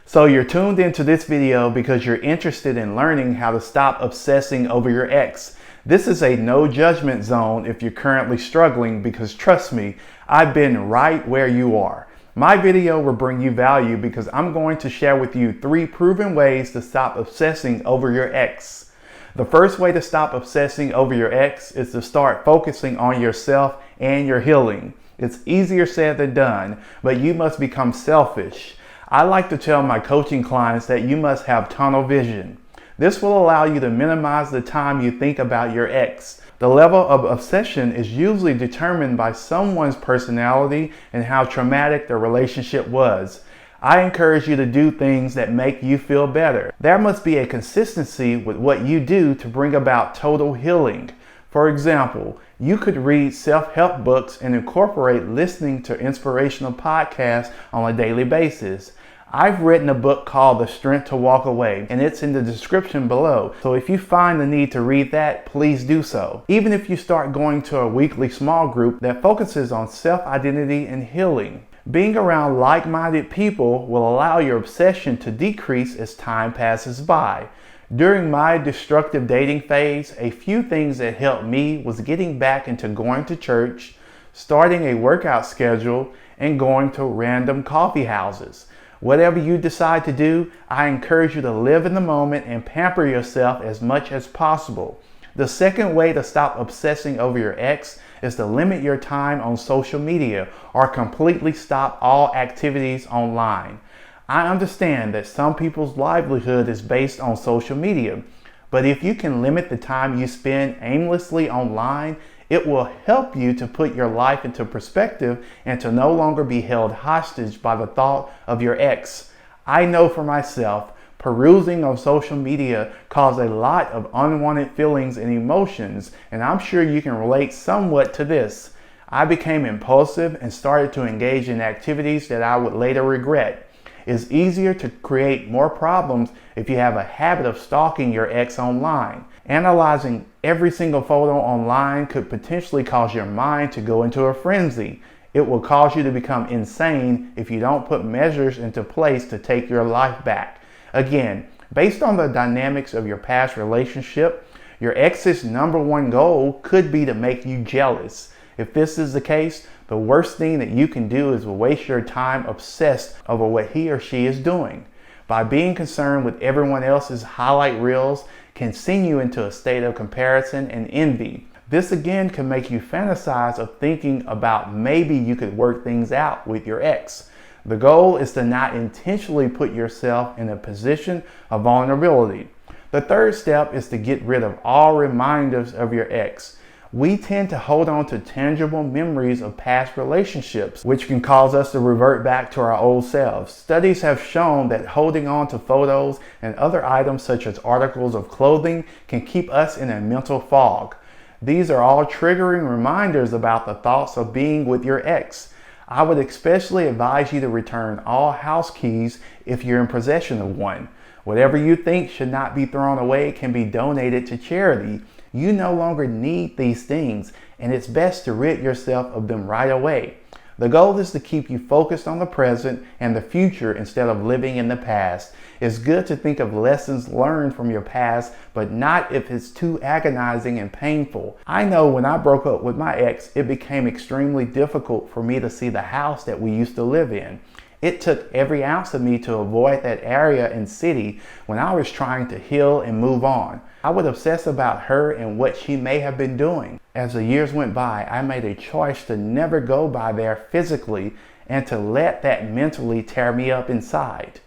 So you're tuned into this video because you're interested in learning how to stop obsessing over your ex. This is a no judgment zone if you're currently struggling, because trust me, I've been right where you are. My video will bring you value because I'm going to share with you 3 proven ways to stop obsessing over your ex. The first way to stop obsessing over your ex is to start focusing on yourself and your healing. It's easier said than done, but you must become selfish. I like to tell my coaching clients that you must have tunnel vision. This will allow you to minimize the time you think about your ex. The level of obsession is usually determined by someone's personality and how traumatic the relationship was. I encourage you to do things that make you feel better. There must be a consistency with what you do to bring about total healing. For example, you could read self-help books and incorporate listening to inspirational podcasts on a daily basis. I've written a book called The Strength to Walk Away, and it's in the description below. So if you find the need to read that, please do so. Even if you start going to a weekly small group that focuses on self-identity and healing. Being around like-minded people will allow your obsession to decrease as time passes by. During my destructive dating phase, a few things that helped me was getting back into going to church, starting a workout schedule, and going to random coffee houses. Whatever you decide to do, I encourage you to live in the moment and pamper yourself as much as possible. The second way to stop obsessing over your ex is to limit your time on social media or completely stop all activities online. I understand that some people's livelihood is based on social media, but if you can limit the time you spend aimlessly online, it will help you to put your life into perspective and to no longer be held hostage by the thought of your ex. I know for myself, perusing on social media caused a lot of unwanted feelings and emotions, and I'm sure you can relate somewhat to this. I became impulsive and started to engage in activities that I would later regret. It's easier to create more problems if you have a habit of stalking your ex online. Analyzing every single photo online could potentially cause your mind to go into a frenzy. It will cause you to become insane if you don't put measures into place to take your life back. Again, based on the dynamics of your past relationship, your ex's number one goal could be to make you jealous. If this is the case, the worst thing that you can do is waste your time obsessed over what he or she is doing. By being concerned with everyone else's highlight reels can send you into a state of comparison and envy. This again can make you fantasize of thinking about maybe you could work things out with your ex. The goal is to not intentionally put yourself in a position of vulnerability. The third step is to get rid of all reminders of your ex. We tend to hold on to tangible memories of past relationships, which can cause us to revert back to our old selves. Studies have shown that holding on to photos and other items such as articles of clothing can keep us in a mental fog. These are all triggering reminders about the thoughts of being with your ex. I would especially advise you to return all house keys if you're in possession of one. Whatever you think should not be thrown away can be donated to charity. You no longer need these things, and it's best to rid yourself of them right away. The goal is to keep you focused on the present and the future instead of living in the past. It's good to think of lessons learned from your past, but not if it's too agonizing and painful. I know when I broke up with my ex, it became extremely difficult for me to see the house that we used to live in. It took every ounce of me to avoid that area and city when I was trying to heal and move on. I would obsess about her and what she may have been doing. As the years went by, I made a choice to never go by there physically and to let that mentally tear me up inside.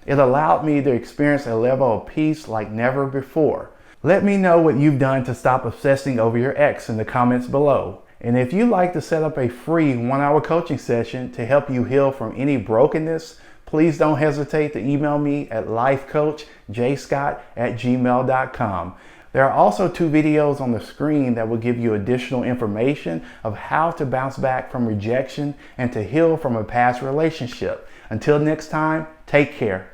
It allowed me to experience a level of peace like never before. Let me know what you've done to stop obsessing over your ex in the comments below. And if you'd like to set up a free 1-hour coaching session to help you heal from any brokenness, please don't hesitate to email me at lifecoachjscott@gmail.com. There are also 2 videos on the screen that will give you additional information of how to bounce back from rejection and to heal from a past relationship. Until next time, take care.